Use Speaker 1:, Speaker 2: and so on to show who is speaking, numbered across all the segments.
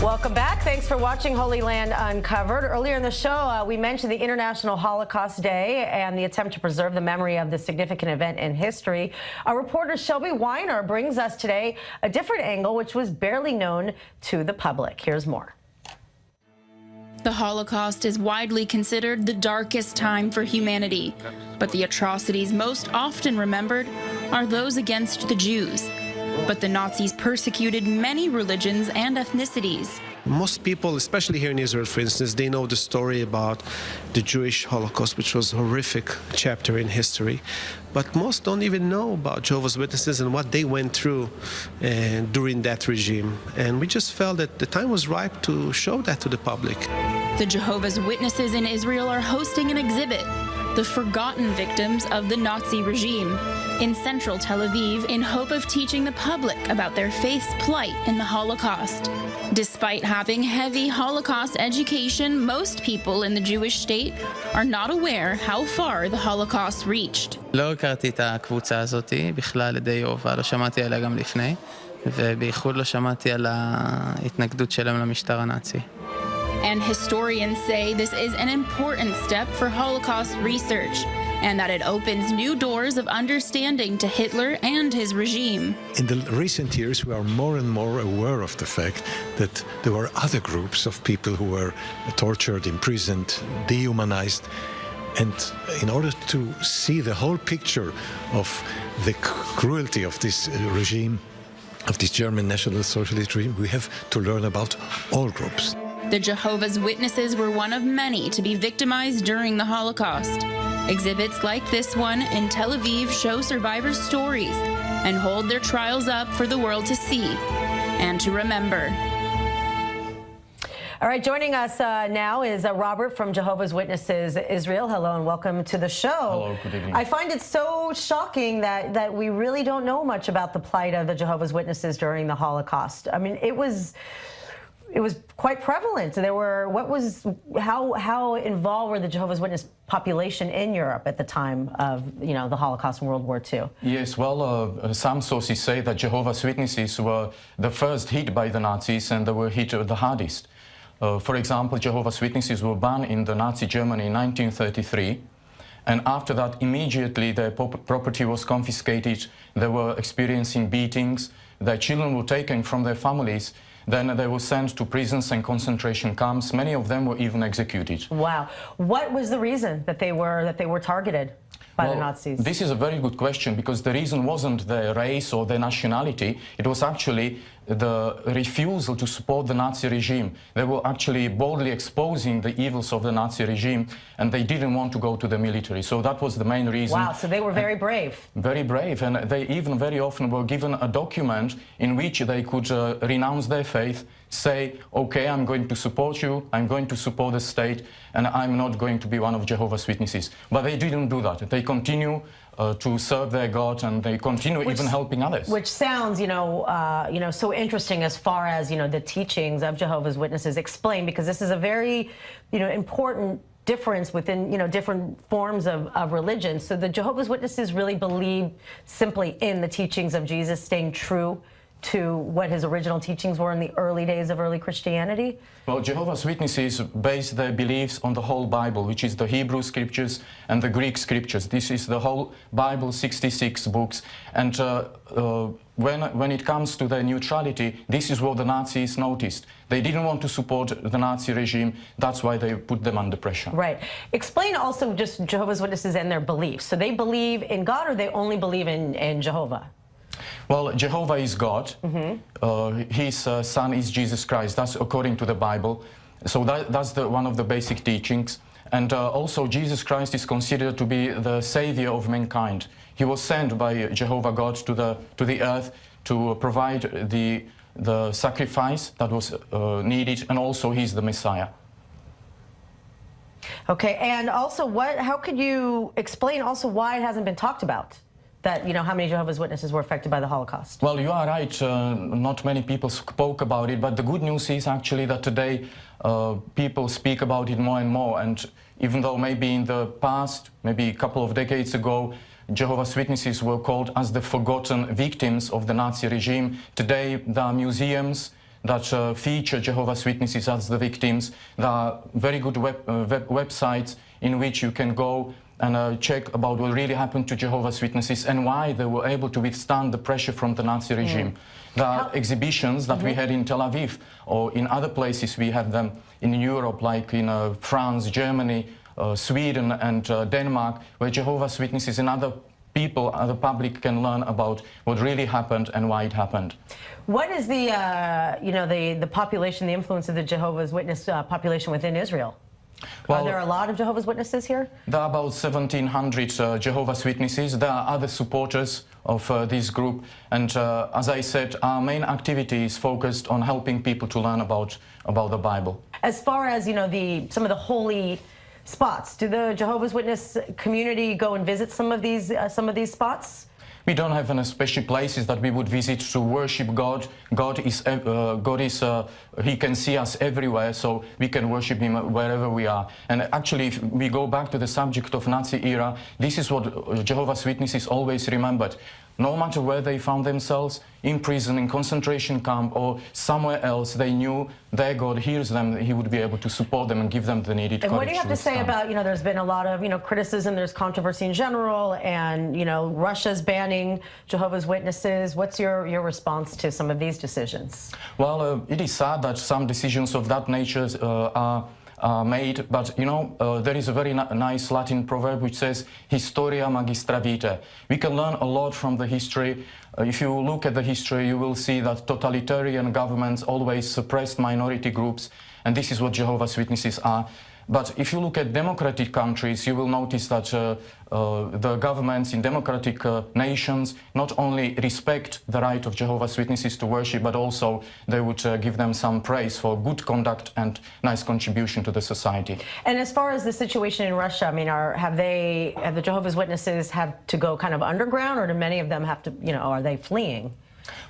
Speaker 1: Welcome back. Thanks for watching Holy Land Uncovered. Earlier in the show, we mentioned the International Holocaust Day and the attempt to preserve the memory of this significant event in history. Our reporter Shelby Weiner brings us today a different angle, which was barely known to the public. Here's more.
Speaker 2: The Holocaust is widely considered the darkest time for humanity, but the atrocities most often remembered are those against the Jews. But the Nazis persecuted many religions and ethnicities.
Speaker 3: Most people, especially here in Israel, for instance, they know the story about the Jewish Holocaust, which was a horrific chapter in history. But most don't even know about Jehovah's Witnesses and what they went through during that regime. And we just felt that the time was ripe to show that to the public.
Speaker 2: The Jehovah's Witnesses in Israel are hosting an exhibit, The Forgotten Victims of the Nazi Regime, in central Tel Aviv, in hope of teaching the public about their faith's plight in the Holocaust. Despite having heavy Holocaust education, most people in the Jewish state are not aware how far the Holocaust reached.
Speaker 4: לא הכרתי את הקבוצה הזאת בכלל על ידי יהובה, לא שמעתי עליה גם לפני, ובייחוד לא שמעתי על ההתנגדות שלהם למשטר הנאצי.
Speaker 2: And historians say this is an important step for Holocaust research, and that it opens new doors of understanding to Hitler and his regime.
Speaker 5: In the recent years, we are more and more aware of the fact that there were other groups of people who were tortured, imprisoned, dehumanized. And in order to see the whole picture of the cruelty of this regime, of this German National Socialist regime, we have to learn about all groups.
Speaker 2: The Jehovah's Witnesses were one of many to be victimized during the Holocaust. Exhibits like this one in Tel Aviv show survivors' stories and hold their trials up for the world to see and to remember.
Speaker 1: All right, joining us now is Robert from Jehovah's Witnesses Israel. Hello and welcome to the show.
Speaker 6: Hello, good evening.
Speaker 1: I find it so shocking that we really don't know much about the plight of the Jehovah's Witnesses during the Holocaust. I mean, it was quite prevalent. There were, how involved were the Jehovah's Witness population in Europe at the time of, the Holocaust and World War II?
Speaker 6: Yes, well, some sources say that Jehovah's Witnesses were the first hit by the Nazis and they were hit the hardest. For example, Jehovah's Witnesses were banned in the Nazi Germany in 1933. And after that, immediately their property was confiscated. They were experiencing beatings. Their children were taken from their families. Then they were sent to prisons and concentration camps. Many of them were even executed.
Speaker 1: Wow. What was the reason that they were targeted by the Nazis?
Speaker 6: This is a very good question, because the reason wasn't their race or their nationality. It was actually the refusal to support the Nazi regime. They were actually boldly exposing the evils of the Nazi regime, and they didn't want to go to the military. So that was the main reason.
Speaker 1: Wow, so they were very brave.
Speaker 6: Very brave, and they even very often were given a document in which they could renounce their faith, say, okay, I'm going to support you, I'm going to support the state, and I'm not going to be one of Jehovah's Witnesses. But they didn't do that. They continue to serve their God, and they continue even helping others.
Speaker 1: Which sounds, so interesting as far as, the teachings of Jehovah's Witnesses explain, because this is a very, important difference within, different forms of religion. So the Jehovah's Witnesses really believe simply in the teachings of Jesus, staying true to what his original teachings were in the early days of early Christianity?
Speaker 6: Well, Jehovah's Witnesses base their beliefs on the whole Bible, which is the Hebrew scriptures and the Greek scriptures. This is the whole Bible, 66 books. And when it comes to their neutrality, this is what the Nazis noticed. They didn't want to support the Nazi regime. That's why they put them under pressure.
Speaker 1: Right. Explain also just Jehovah's Witnesses and their beliefs. So they believe in God, or they only believe in Jehovah?
Speaker 6: Well, Jehovah is God. His son is Jesus Christ. That's according to the Bible. So that's one of the basic teachings. And also Jesus Christ is considered to be the savior of mankind. He was sent by Jehovah God to the earth to provide the sacrifice that was needed, and also he's the Messiah.
Speaker 1: Okay, and also how could you explain also why it hasn't been talked about? That, how many Jehovah's Witnesses were affected by the Holocaust? Well,
Speaker 6: you are right. Not many people spoke about it, but the good news is actually that today people speak about it more and more. And even though maybe in the past, maybe a couple of decades ago, Jehovah's Witnesses were called as the forgotten victims of the Nazi regime, today there are museums, that feature Jehovah's Witnesses as the victims. There are very good websites in which you can go and check about what really happened to Jehovah's Witnesses and why they were able to withstand the pressure from the Nazi regime. There are exhibitions that we had in Tel Aviv, or in other places we have them in Europe, like in France, Germany, Sweden and Denmark, where Jehovah's Witnesses and other people, other public can learn about what really happened and why it happened.
Speaker 1: What is the, the population, the influence of the Jehovah's Witness population within Israel?
Speaker 6: Well,
Speaker 1: are there a lot of Jehovah's Witnesses here?
Speaker 6: There are about 1,700 Jehovah's Witnesses. There are other supporters of this group. And as I said, our main activity is focused on helping people to learn about the Bible.
Speaker 1: As far as, some of the holy spots, do the Jehovah's Witness community go and visit some of these spots?
Speaker 6: We don't have any special places that we would visit to worship God. God is He can see us everywhere, so we can worship Him wherever we are. And actually, if we go back to the subject of Nazi era, this is what Jehovah's Witnesses always remembered. No matter where they found themselves, in prison, in concentration camp, or somewhere else, they knew their God hears them, He would be able to support them and give them the needed courage.
Speaker 1: And what do you have to say about, there's been a lot of, criticism, there's controversy in general, and, Russia's banning Jehovah's Witnesses. What's your response to some of these decisions?
Speaker 6: Well, it is sad that some decisions of that nature are made, but there is a very nice Latin proverb which says historia magistra vitae. We can learn a lot from the history. If you look at the history, you will see that totalitarian governments always suppressed minority groups, and this is what Jehovah's Witnesses are. But if you look at democratic countries, you will notice that the governments in democratic nations not only respect the right of Jehovah's Witnesses to worship, but also they would give them some praise for good conduct and nice contribution to the society.
Speaker 1: And as far as the situation in Russia, have the Jehovah's Witnesses have to go kind of underground, or do many of them have to, are they fleeing?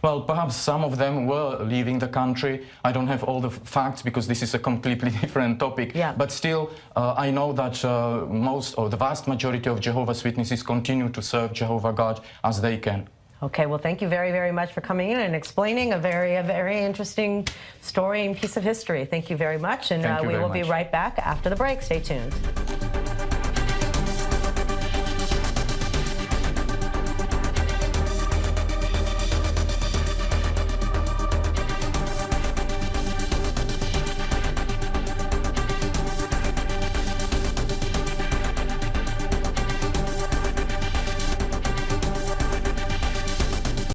Speaker 6: Well, perhaps some of them were leaving the country. I don't have all the facts because this is a completely different topic.
Speaker 1: Yeah.
Speaker 6: But still, I know that most or the vast majority of Jehovah's Witnesses continue to serve Jehovah God as they can.
Speaker 1: Okay, well, thank you very, very much for coming in and explaining a very interesting story and piece of history. Thank you very much, and we will be right back after the break. Stay tuned.